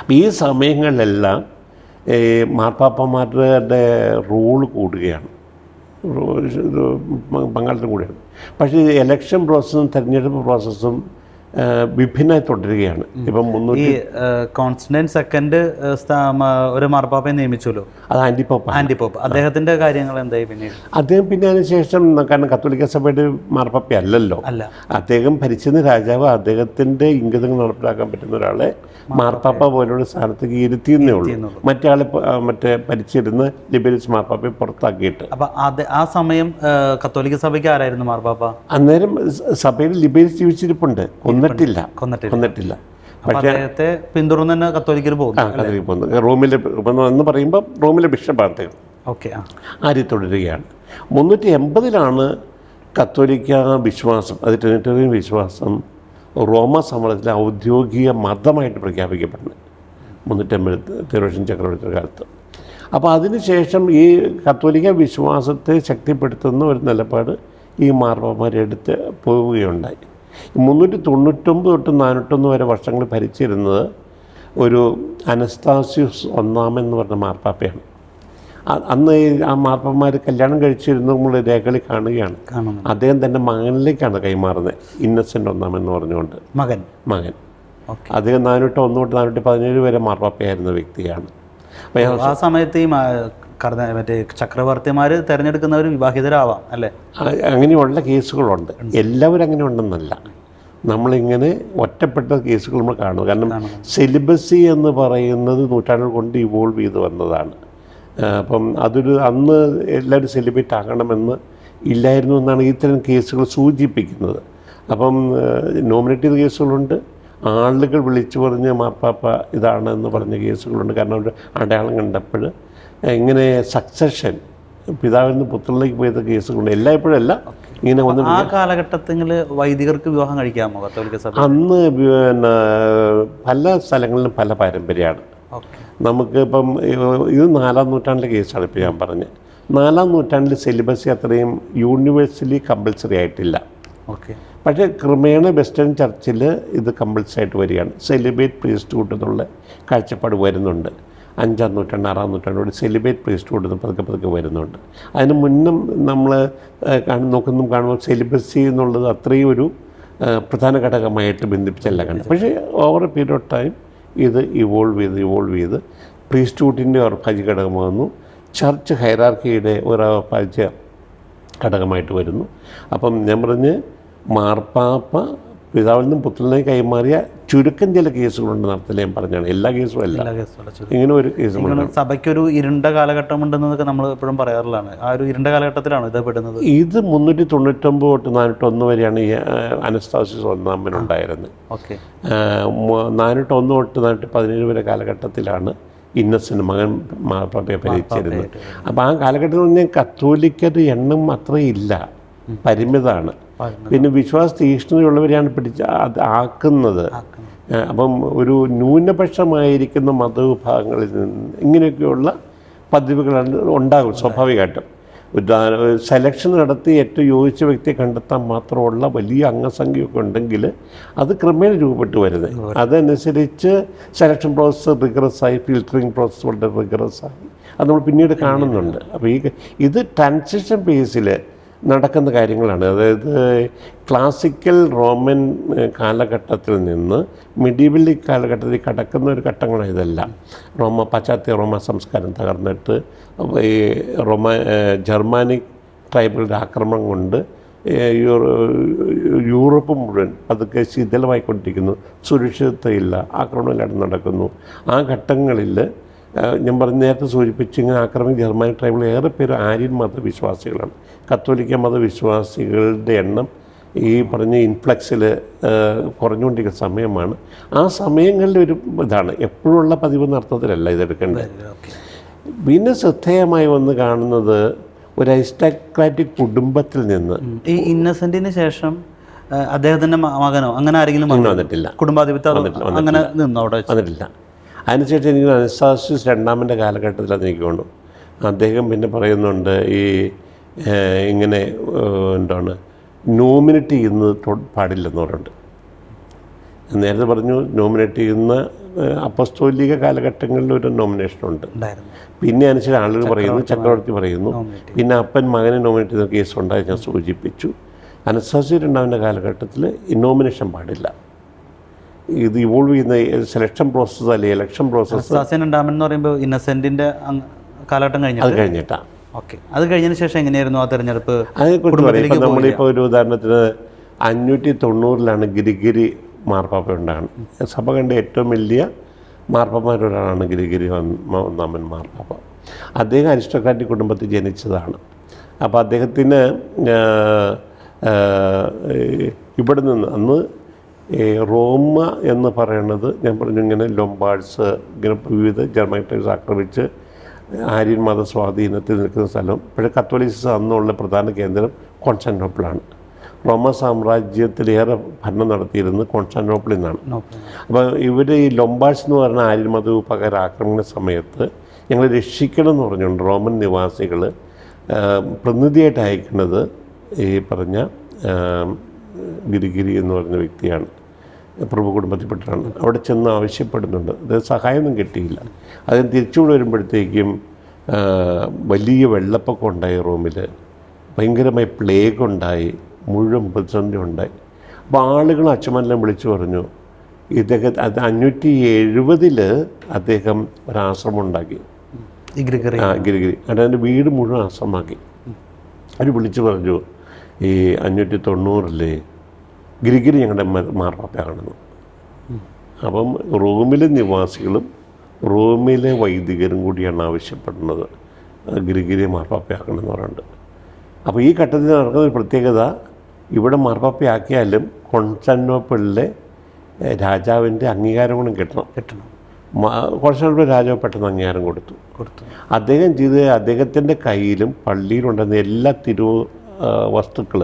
അപ്പോൾ ഈ സമയങ്ങളിലെല്ലാം മാർപ്പാപ്പന്മാരുടെ റൂൾ കൂടുകയാണ്, പങ്കാളിത്തം കൂടുകയാണ്. പക്ഷേ എലക്ഷൻ പ്രോസസ്സും തെരഞ്ഞെടുപ്പ് പ്രോസസ്സും വിഭിന്നമായി തുടരുകയാണ്. ഇപ്പം ഈ കോൺസ്റ്റന്റ് സെക്കൻഡ് ഒരു മാർപ്പാപ്പയെ നിയമിച്ചല്ലോ, അത് ആൻറ്റിപ്പോപ്പ്. അദ്ദേഹത്തിന്റെ കാര്യങ്ങൾ എന്തായി പിന്നീട്? അദ്ദേഹം പിന്നെ അതിനുശേഷം, കാരണം കത്തോലിക്ക സഭയുടെ മാർപ്പാപ്പ അല്ലല്ലോ, അദ്ദേഹം ഭരിച്ചിരുന്ന രാജാവ് അദ്ദേഹത്തിന്റെ ഇംഗിതങ്ങൾ നടപ്പിലാക്കാൻ പറ്റുന്ന ഒരാളെ മാർപ്പാപ്പ പോലുള്ള സ്ഥാനത്തേക്ക് ഇരുത്തിയെന്നേ ഉള്ളൂ. മറ്റേ ഭരിച്ചിരുന്ന ലിബേരിയസ് മാർപ്പാപ്പയെ പുറത്താക്കിയിട്ട്. അപ്പൊ ആ സമയം കത്തോലിക്ക സഭയ്ക്ക് ആരായിരുന്നു മാർപ്പാപ്പ? അന്നേരം സഭയിൽ ലിബേരിയസ് ജീവിച്ചിരിപ്പുണ്ട്, കൊന്നിട്ടില്ല. പക്ഷേ അദ്ദേഹത്തെ പിന്തുടർന്ന് തന്നെ കത്തോലിക്കർ പോകുന്നു. റോമിലെ എന്ന് പറയുമ്പോൾ റോമിലെ ബിഷപ്പാണ് അദ്ദേഹം. ആര്യ തുടരുകയാണ്. 380 കത്തോലിക്ക വിശ്വാസം, അത് ട്രിനിറ്റേറിയൻ വിശ്വാസം റോമ സമൂഹത്തിലെ ഔദ്യോഗിക മതമായിട്ട് പ്രഖ്യാപിക്കപ്പെടുന്നത് 380 ചക്രവർത്തിയുടെ കാലത്ത്. അപ്പോൾ അതിനുശേഷം ഈ കത്തോലിക്ക വിശ്വാസത്തെ ശക്തിപ്പെടുത്തുന്ന ഒരു നിലപാട് ഈ മാർപ്പാപ്പന്മാരെടുത്ത് പോവുകയുണ്ടായി. 399 തൊട്ട് 401 വരെ വർഷങ്ങൾ ഭരിച്ചിരുന്നത് ഒരു അനസ്താസ്യൂസ് ഒന്നാമെന്ന് പറഞ്ഞ മാർപ്പാപ്പയാണ്. അന്ന് ആ മാർപ്പാപ്പന്മാർ കല്യാണം കഴിച്ചിരുന്നു നമ്മൾ രേഖകളിൽ കാണുകയാണ്. അദ്ദേഹം തൻ്റെ മകനിലേക്കാണ് കൈമാറുന്നത്, ഇന്നസെൻ്റ് ഒന്നാമെന്ന് പറഞ്ഞുകൊണ്ട്. മകൻ അദ്ദേഹം 401 തൊട്ട് 417 വരെ മാർപ്പാപ്പയായിരുന്ന വ്യക്തിയാണ്. ആ സമയത്ത് ഈ മറ്റേ ചക്രവർത്തിമാർ തിരഞ്ഞെടുക്കുന്നവർ വിവാഹിതരാവാം അല്ലേ? അങ്ങനെയുള്ള കേസുകളുണ്ട്. എല്ലാവരും അങ്ങനെ ഉണ്ടെന്നല്ല, നമ്മളിങ്ങനെ ഒറ്റപ്പെട്ട കേസുകൾ നമ്മൾ കാണും. കാരണം സെലിബസി എന്ന് പറയുന്നത് നൂറ്റാണ്ടുകൾ കൊണ്ട് ഇവോൾവ് ചെയ്ത് വന്നതാണ്. അപ്പം അന്ന് എല്ലാവരും സെലിബ്രേറ്റ് ആകണമെന്ന് ഇല്ലായിരുന്നു എന്നാണ് ഇത്തരം കേസുകൾ സൂചിപ്പിക്കുന്നത്. അപ്പം നോമിനേറ്റ് ചെയ്ത കേസുകളുണ്ട്, ആളുകൾ വിളിച്ചു പറഞ്ഞ് മാർപ്പാപ്പ ഇതാണെന്ന് പറഞ്ഞ കേസുകളുണ്ട്. കാരണം ഒരു അടയാളം കണ്ടപ്പോൾ ഇങ്ങനെ സക്സഷൻ പിതാവിൽ നിന്ന് പുത്രനിലേക്ക് പോയത് കേസുകളുണ്ട്. എല്ലായ്പ്പോഴല്ല ഇങ്ങനെ വന്ന്. ആ കാലഘട്ടത്തിൽ വൈദികർക്ക് വിവാഹം കഴിക്കാമോ കത്തോലിക്ക സഭ? അന്ന് പല സ്ഥലങ്ങളിലും പല പാരമ്പര്യമാണ്. നമുക്ക് ഇപ്പം ഇത് 4-ാം നൂറ്റാണ്ടിലെ കേസാണ് ഇപ്പോൾ ഞാൻ പറഞ്ഞത്. 4-ാം നൂറ്റാണ്ടിൽ സെലിബസി അത്രയും യൂണിവേഴ്സലി കമ്പൽസറി ആയിട്ടില്ല. പക്ഷേ ക്രമേണ വെസ്റ്റേൺ ചർച്ചിൽ ഇത് കമ്പൽസറി ആയിട്ട് വരികയാണ്. സെലിബേറ്റ് പ്രീസ്റ്റ്ഹുഡ് എന്നുള്ള കാഴ്ചപ്പാട് വരുന്നുണ്ട്. 5-ാം നൂറ്റാണ്ട് 6-ാം നൂറ്റാണ്ടോട് സെലിബേറ്റ് പ്രീസ്റ്റ്ഹുഡ് പതുക്കെ വരുന്നുണ്ട്. അതിന് മുന്നും നമ്മൾ കാണുമ്പോൾ സെലിബസി എന്നുള്ളത് അത്രയും ഒരു പ്രധാന ഘടകമായിട്ട് ബന്ധിപ്പിച്ചല്ല കണ്ടത്. പക്ഷേ over A period of time ഇത് ഇവോൾവ് ചെയ്ത് പ്രീസ്റ്റ്ഹുഡിൻ്റെ അവിഭാജ്യ ഘടകം വന്നു. ചർച്ച് ഹൈറാർക്കിയുടെ ഒരു അവിഭാജ്യ ഘടകമായിട്ട് വരുന്നു. അപ്പം ഞാൻ പറഞ്ഞ് മാർപ്പാപ്പ പിതാവിൽ നിന്നും പുത്രനിലേക്ക് കൈമാറിയ ചുരുക്കം ചില കേസുകളുണ്ട് നടത്തില്ല. ഞാൻ പറഞ്ഞാണ്, എല്ലാ കേസും അല്ല. ഇങ്ങനെ ഒരു കേസ് സഭയ്ക്കൊരു ഇരുണ്ട കാലഘട്ടം ഉണ്ടെന്നൊക്കെ നമ്മൾ എപ്പോഴും പറയാറുള്ളതാണ്. ആ ഒരു ഇരുണ്ട കാലഘട്ടത്തിലാണ് ഇത് പെടുന്നത്. ഇത് 399 തൊട്ട് 401 വരെയാണ് ഈ അനസ്താസ്യൂസ് ഒന്നാമനുണ്ടായിരുന്നത്. 401 തൊട്ട് 417 വരെ കാലഘട്ടത്തിലാണ് ഇന്നസെൻ്റ് മകൻ മാർപ്പാപ്പയെ ഭരിച്ചിരുന്നത്. അപ്പോൾ ആ കാലഘട്ടത്തിൽ പറഞ്ഞാൽ കത്തോലിക്കരുടെ എണ്ണം അത്രയില്ല, പരിമിതമാണ്. പിന്നെ വിശ്വാസ തീക്ഷ്ണതയുള്ളവരെയാണ് അത് ആക്കുന്നത്. അപ്പം ഒരു ന്യൂനപക്ഷമായിരിക്കുന്ന മതവിഭാഗങ്ങളിൽ നിന്ന് ഇങ്ങനെയൊക്കെയുള്ള പതിവുകളാണ് ഉണ്ടാകും സ്വാഭാവികമായിട്ടും. സെലക്ഷൻ നടത്തി ഏറ്റവും യോജിച്ച വ്യക്തിയെ കണ്ടെത്താൻ മാത്രമുള്ള വലിയ അംഗസംഖ്യയൊക്കെ ഉണ്ടെങ്കിൽ അത് ക്രമേണ രൂപപ്പെട്ട് വരുന്നത്. അതനുസരിച്ച് സെലക്ഷൻ പ്രോസസ്സ് റിഗറസായി, ഫിൽറ്ററിങ് പ്രോസസ്സ് വളരെ റിഗറസായി അത് നമ്മൾ പിന്നീട് കാണുന്നുണ്ട്. അപ്പോൾ ഇത് ട്രാൻസിഷൻ ബേസിൽ നടക്കുന്ന കാര്യങ്ങളാണ്. അതായത് ക്ലാസിക്കൽ റോമൻ കാലഘട്ടത്തിൽ നിന്ന് മിഡീവൽ കാലഘട്ടത്തിൽ കടക്കുന്ന ഒരു ഘട്ടങ്ങളാണ് ഇതെല്ലാം. പാശ്ചാത്യ റോമ സംസ്കാരം തകർന്നിട്ട് ഈ ജർമാനിക് ട്രൈബുകളുടെ ആക്രമണം കൊണ്ട് യൂറോപ്പ് മുഴുവൻ പതുക്കെ ശിഥിലമായിക്കൊണ്ടിരിക്കുന്നു. സുരക്ഷിതത്വമില്ല, ആക്രമണമെല്ലാം നടക്കുന്നു. ആ ഘട്ടങ്ങളിൽ ഞാൻ നേരത്തെ സൂചിപ്പിച്ച് ഇങ്ങനെ ആക്രമിക്കുന്ന ജർമാനിക് ട്രൈബുകൾ ഏറെ പേര് ആര്യൻ മതവിശ്വാസികളാണ്. കത്തോലിക്ക മതവിശ്വാസികളുടെ എണ്ണം ഈ പറഞ്ഞ ഇൻഫ്ലക്സിൽ കുറഞ്ഞുകൊണ്ടിരിക്കുന്ന സമയമാണ്. ആ സമയങ്ങളിൽ ഒരു ഇതാണ് എപ്പോഴുള്ള പതിവെന്ന അർത്ഥത്തിലല്ല ഇതെടുക്കേണ്ടത്. പിന്നെ ശ്രദ്ധേയമായി വന്ന് കാണുന്നത് ഒരു അരിസ്റ്റോക്രാറ്റിക് കുടുംബത്തിൽ നിന്ന് ഈ ഇന്നസെന്റിന് ശേഷം അദ്ദേഹത്തിൻ്റെ മകനോ അങ്ങനെ ആരെങ്കിലും വന്നിട്ടില്ല, കുടുംബാധിപത്യം അങ്ങനെ നിന്നോ അവിടെ വന്നിട്ടില്ല. അതിനുശേഷം എനിക്ക് അനസ്താസ്യൂസ് രണ്ടാമൻ്റെ കാലഘട്ടത്തിൽ അത് എനിക്ക് കൊണ്ടു. അദ്ദേഹം പിന്നെ പറയുന്നുണ്ട് ഈ ഇങ്ങനെ എന്താണ് നോമിനേറ്റ് ചെയ്യുന്നത് പാടില്ലെന്ന് പറയുന്നുണ്ട്. നേരത്തെ പറഞ്ഞു നോമിനേറ്റ് ചെയ്യുന്ന അപ്പസ്തോലിക കാലഘട്ടങ്ങളിൽ ഒരു നോമിനേഷനുണ്ട്. പിന്നെ അനുസരിച്ച് ആളുകൾ പറയുന്നു, ചക്രവർത്തി പറയുന്നു, പിന്നെ അപ്പൻ മകനെ നോമിനേറ്റ് ചെയ്യുന്ന കേസുണ്ടായി ഞാൻ സൂചിപ്പിച്ചു. അനസ്താസ്യൂസ് രണ്ടാമൻ്റെ കാലഘട്ടത്തിൽ നോമിനേഷൻ പാടില്ല. ഇത് ഇവോൾവ് ചെയ്യുന്ന സെലക്ഷൻ പ്രോസസ്സ് അല്ലെ ഇലക്ഷൻ പ്രോസസ്സ്. അനസ്താസിയ രണ്ടാമൻ എന്ന് പറയുമ്പോൾ ഇന്നസെന്റിന്റെ കാലഘട്ടം കഴിഞ്ഞു. അത് കഴിഞ്ഞിട്ടാണ്. ഓക്കെ, അത് കഴിഞ്ഞതിന് ശേഷം എങ്ങനെയായിരുന്നു ആ തെരഞ്ഞെടുപ്പ്? അതേക്കുറിച്ച് പറയാം. ഇപ്പം നമ്മളിപ്പോൾ ഒരു ഉദാഹരണത്തിന് 590 ഗിരിഗിരി മാർപ്പാപ്പ ഉണ്ടാകുന്നത്. സഭ കണ്ട ഏറ്റവും വലിയ മാർപ്പാപ്പമാരൊരാളാണ് ഗിരിഗിരി ഒന്നാമൻ മാർപ്പാപ്പ. അദ്ദേഹം അരിസ്റ്റോക്രാറ്റിക് കുടുംബത്തിൽ ജനിച്ചതാണ്. അപ്പോൾ അദ്ദേഹത്തിന് ഇവിടെ നിന്ന് അന്ന് റോമ എന്ന് പറയുന്നത് ഞാൻ പറഞ്ഞു ഇങ്ങനെ ലൊംബാർഡ്സ് ഇങ്ങനെ വിവിധ ജർമ്മനിക് ആക്രമിച്ച് ആര്യൻ മത സ്വാധീനത്തിൽ നിൽക്കുന്ന സ്ഥലം. ഇപ്പോഴേ കത്തോലിക്സ് അന്നുള്ള പ്രധാന കേന്ദ്രം കോൺസ്റ്റാന്റിനോപ്പിളാണ്. റോമ സാമ്രാജ്യത്തിലേറെ ഭരണം നടത്തിയിരുന്നത് കോൺസ്റ്റാന്റിനോപ്പിളിൽ നിന്നാണ്. അപ്പോൾ ഇവർ ഈ ലൊംബാർഡ്സ് എന്ന് പറഞ്ഞ ആര്യൻ മതവിഭാഗക്കാർ ആക്രമിക്കുന്ന സമയത്ത് ഞങ്ങൾ രക്ഷിക്കണം എന്ന് പറഞ്ഞുകൊണ്ട് റോമൻ നിവാസികൾ പ്രതിനിധിയായിട്ട് അയക്കുന്നത് ഈ പറഞ്ഞ ഗിരിഗിരി എന്ന് പറയുന്ന വ്യക്തിയാണ്. പ്രഭു കുടുംബത്തിൽപ്പെട്ടാണ്. അവിടെ ചെന്ന് ആവശ്യപ്പെടുന്നുണ്ട്. അത് സഹായമൊന്നും കിട്ടിയില്ല. അതിന് തിരിച്ചുകൂടെ വരുമ്പോഴത്തേക്കും വലിയ വെള്ളപ്പൊക്കം ഉണ്ടായി. റോമിൽ ഭയങ്കരമായി പ്ലേഗ് ഉണ്ടായി, മുഴുവൻ പ്രതിസന്ധി ഉണ്ടായി. അപ്പോൾ ആളുകൾ അച്ഛനെല്ലാം വിളിച്ചു പറഞ്ഞു ഇദ്ദേഹം 570 അദ്ദേഹം ഒരാശ്രമം ഉണ്ടാക്കി. ഗിരിഗിരി അതിൻ്റെ വീട് മുഴുവൻ ആശ്രമമാക്കി. അവർ വിളിച്ചു പറഞ്ഞു ഈ 590 ഗിരിഗിരി ഞങ്ങളുടെ മാർപ്പാപ്പയാണെന്ന്. അപ്പം റോമിലെ നിവാസികളും റോമിലെ വൈദികരും കൂടിയാണ് ആവശ്യപ്പെടുന്നത് ഗിരിഗിരി മാർപ്പാപ്പയാക്കണമെന്ന് പറയുന്നുണ്ട്. അപ്പോൾ ഈ ഘട്ടത്തിൽ നടക്കുന്ന ഒരു പ്രത്യേകത, ഇവിടെ മാർപ്പാപ്പയാക്കിയാലും കോൺസ്റ്റാന്റിനോപ്പിളിലെ രാജാവിൻ്റെ അംഗീകാരം കൂടെ കിട്ടണം. കോൺസ്റ്റാന്റിനോപ്പിൾ രാജാവ് പെട്ടെന്ന് അംഗീകാരം കൊടുത്തു. അദ്ദേഹം ചെയ്ത് അദ്ദേഹത്തിൻ്റെ കയ്യിലും പള്ളിയിലുണ്ടെന്ന എല്ലാ വസ്തുക്കൾ,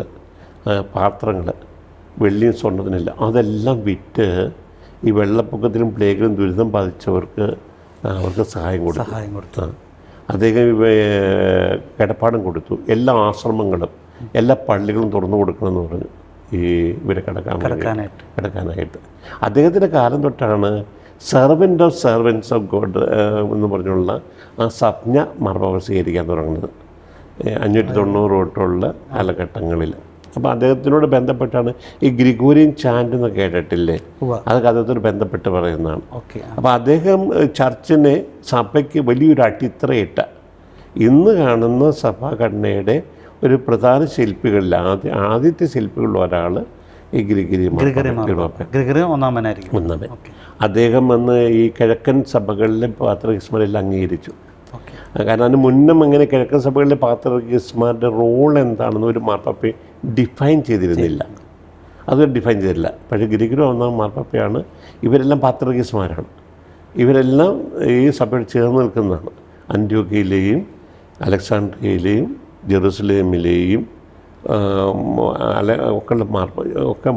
പാത്രങ്ങൾ, വെള്ളിയും സ്വർണ്ണത്തിനില്ല, അതെല്ലാം വിറ്റ് ഈ വെള്ളപ്പൊക്കത്തിലും പ്ലേഗിലും ദുരിതം ബാധിച്ചവർക്ക് അവർക്ക് സഹായം കൊടുത്തു. അദ്ദേഹം കിടപ്പാടം കൊടുത്തു. എല്ലാ ആശ്രമങ്ങളും എല്ലാ പള്ളികളും തുറന്നു കൊടുക്കണമെന്ന് പറഞ്ഞു ഈ ഇവരെ കിടക്കാനായിട്ട്. അദ്ദേഹത്തിൻ്റെ കാലം തൊട്ടാണ് servant of servants of God എന്ന് പറഞ്ഞുള്ള ആ സംജ്ഞ മാർപ്പാപ്പ സ്വീകരിക്കാൻ തുടങ്ങുന്നത് 590 തൊട്ടുള്ള കാലഘട്ടങ്ങളിൽ. അപ്പോൾ അദ്ദേഹത്തിനോട് ബന്ധപ്പെട്ടാണ് ഈ ഗ്രിഗോറിയൻ ചാൻഡ് എന്ന് കേട്ടിട്ടില്ലേ, അതൊക്കെ അദ്ദേഹത്തോട് ബന്ധപ്പെട്ട് പറയുന്നതാണ്. അപ്പോൾ അദ്ദേഹം ചർച്ചിനെ സഭയ്ക്ക് വലിയൊരു അടിത്തറയിട്ട ഇന്ന് കാണുന്ന സഭാഘടനയുടെ ഒരു പ്രധാന ശില്പികളിൽ ആദ്യത്തെ ശില്പികളിൽ ഒരാൾ ഈ ഗിരിഗിരി ഒന്നാമൻ. അദ്ദേഹം വന്ന് ഈ കിഴക്കൻ സഭകളിലെ പാത്രികീസ്മാരെല്ലാം അംഗീകരിച്ചു. കാരണം അതിന് മുന്നും അങ്ങനെ കിഴക്കൻ സഭകളിലെ പാത്രികീസ്മാരുടെ റോൾ എന്താണെന്ന് ഒരു മാർപ്പാപ്പയെ ഡിഫൈൻ ചെയ്തിരുന്നില്ല. അതൊരു ഡിഫൈൻ ചെയ്തില്ല. പക്ഷേ ഗിരിഗിരി ഒന്നാം മാർപ്പാപ്പയാണ്. ഇവരെല്ലാം പാത്രികീസ്മാരാണ്. ഇവരെല്ലാം ഈ സഭയോട് ചേർന്ന് നിൽക്കുന്നതാണ്. അന്ത്യോക്യയിലെയും അലക്സാണ്ട്രിയയിലെയും ജെറുസലേമിലെയും ഒക്കെ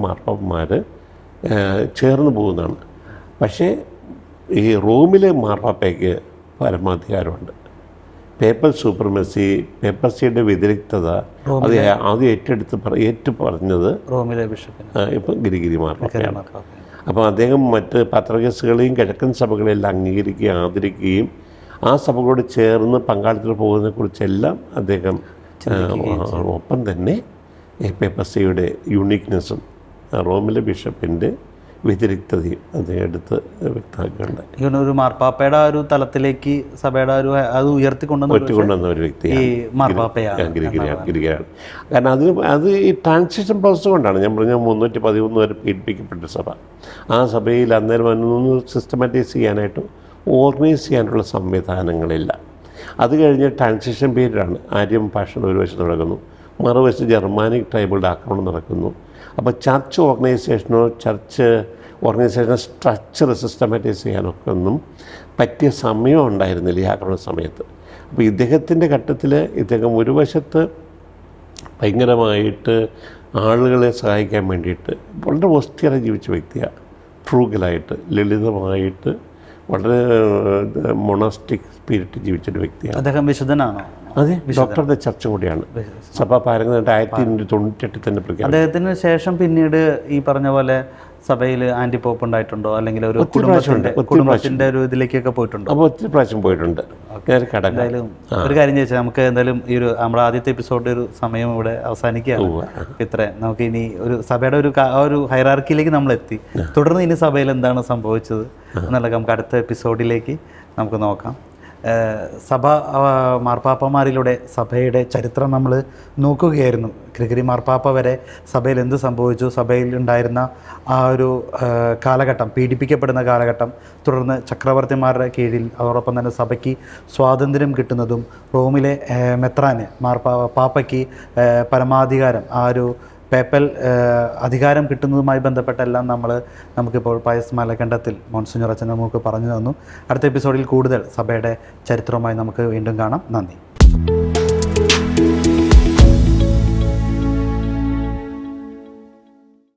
മാർപ്പാപ്പന്മാർ ചേർന്ന് പോകുന്നതാണ്. പക്ഷേ ഈ റോമിലെ മാർപ്പാപ്പയ്ക്ക് പരമാധികാരമുണ്ട്. പേപ്പർ സൂപ്രമസി, പേപ്പർസിയുടെ വ്യതിരിക്തത അത് ഏറ്റു പറഞ്ഞത് റോമിലെ ബിഷപ്പ് ഇപ്പം ഗിരിഗിരി മാർപ്പാപ്പയാണ്. അപ്പോൾ അദ്ദേഹം മറ്റ് പാത്രികീസുകളെയും കിഴക്കൻ സഭകളെല്ലാം അംഗീകരിക്കുകയും ആദരിക്കുകയും ആ സഭകളോട് ചേർന്ന് പങ്കാളിത്തത്തിൽ പോകുന്നതിനെക്കുറിച്ചെല്ലാം അദ്ദേഹം ഒപ്പം തന്നെ പേപ്പർസിയുടെ യൂണിക്നെസ്സും റോമിലെ ബിഷപ്പിൻ്റെ വ്യതിരിക്തതയും അദ്ദേഹം എടുത്ത് വ്യക്തമാക്കുന്നുണ്ട്. ഒരു മാർപ്പാപ്പയുടെ ഒരു തലത്തിലേക്ക് സഭയുടെ അത് ഉയർത്തിക്കൊണ്ടുവന്ന ഒരു വ്യക്തിയാണ് ഗിരിഗിരിയാണ്. കാരണം അത് ഈ ട്രാൻസിഷൻ പ്രോസസ് കൊണ്ടാണ് ഞാൻ പറഞ്ഞ 313 വരെ പീഡിപ്പിക്കപ്പെട്ട സഭ. ആ സഭയിൽ അന്നേരം അതൊന്ന് സിസ്റ്റമാറ്റൈസ് ചെയ്യാനായിട്ടും ഓർഗനൈസ് ചെയ്യാനുള്ള സംവിധാനങ്ങളില്ല. അത് കഴിഞ്ഞ് ട്രാൻസിഷൻ പീരീഡാണ്. ആര്യം ഭാഷ ഒരു വശത്ത് നടക്കുന്നു, മറുവശത്ത് ജർമാനിക് ട്രൈബുകളുടെ ആക്രമണം നടക്കുന്നു. അപ്പോൾ ചർച്ച് ഓർഗനൈസേഷൻ സ്ട്രക്ചർ സിസ്റ്റമാറ്റൈസ് ചെയ്യാനൊക്കെ ഒന്നും പറ്റിയ സമയം ഉണ്ടായിരുന്നില്ല ഈ ആക്രമണ സമയത്ത്. അപ്പോൾ ഇദ്ദേഹത്തിൻ്റെ ഘട്ടത്തിൽ ഇദ്ദേഹം ഒരു വശത്ത് ഭയങ്കരമായിട്ട് ആളുകളെ സഹായിക്കാൻ വേണ്ടിയിട്ട് വളരെ ഓസ്റ്റിയറായി ജീവിച്ച വ്യക്തിയാണ്. ഫ്രൂഗലായിട്ട്, ലളിതമായിട്ട്, വളരെ മൊണാസ്റ്റിക് സ്പിരിറ്റ് ജീവിച്ചൊരു വ്യക്തിയാണ്. അദ്ദേഹം വിശുദ്ധനാണോ? അതെ, ഡോക്ടറുടെ ചർച്ച കൂടിയാണ്. സഭ പാരംഗത 1898 തന്നെ പ്രഖ്യാപിച്ചു. അദ്ദേഹത്തിന് ശേഷം പിന്നീട് ഈ പറഞ്ഞ പോലെ സഭയിൽ ആന്റി പോപ്പ് ഉണ്ടായിട്ടുണ്ടോ, അല്ലെങ്കിൽ ഒരു കുടുംബത്തിന്റെ ഒരു ഇതിലേക്കൊക്കെ പോയിട്ടുണ്ടോ? അപ്പോൾ ഒത്തിരി പ്രാവശ്യം പോയിട്ടുണ്ട്. എന്തായാലും ഒരു കാര്യം ചോദിച്ചാൽ നമുക്ക് എന്തായാലും ഈ ഒരു നമ്മുടെ ആദ്യത്തെ എപ്പിസോഡിന്റെ ഒരു സമയം ഇവിടെ അവസാനിക്കുകയാണ്. ഇത്ര നമുക്ക് ഇനി ഒരു സഭയുടെ ഒരു ഹൈറാർക്കിയിലേക്ക് നമ്മൾ എത്തി. തുടർന്ന് ഇനി സഭയിൽ എന്താണ് സംഭവിച്ചത് എന്നുള്ളത് നമുക്ക് അടുത്ത എപ്പിസോഡിലേക്ക് നമുക്ക് നോക്കാം. സഭ മാർപ്പാപ്പമാരിലൂടെ സഭയുടെ ചരിത്രം നമ്മൾ നോക്കുകയായിരുന്നു. ഗ്രിഗറി മാർപ്പാപ്പ വരെ സഭയിൽ എന്ത് സംഭവിച്ചു, സഭയിൽ ഉണ്ടായിരുന്ന ആ ഒരു കാലഘട്ടം, പീഡിപ്പിക്കപ്പെടുന്ന കാലഘട്ടം, തുടർന്ന് ചക്രവർത്തിമാരുടെ കീഴിൽ അതോടൊപ്പം തന്നെ സഭയ്ക്ക് സ്വാതന്ത്ര്യം കിട്ടുന്നതും, റോമിലെ മെത്രാന് പാപ്പയ്ക്ക് പരമാധികാരം, ആ ഒരു പേപ്പൽ അധികാരം കിട്ടുന്നതുമായി ബന്ധപ്പെട്ടെല്ലാം നമുക്കിപ്പോൾ പയസ് മലകണ്ഠത്തിൽ മോൺസിഞ്ഞർ അച്ഛൻ നമുക്ക് പറഞ്ഞു തന്നു. അടുത്ത എപ്പിസോഡിൽ കൂടുതൽ സഭയുടെ ചരിത്രവുമായി നമുക്ക് വീണ്ടും കാണാം. നന്ദി.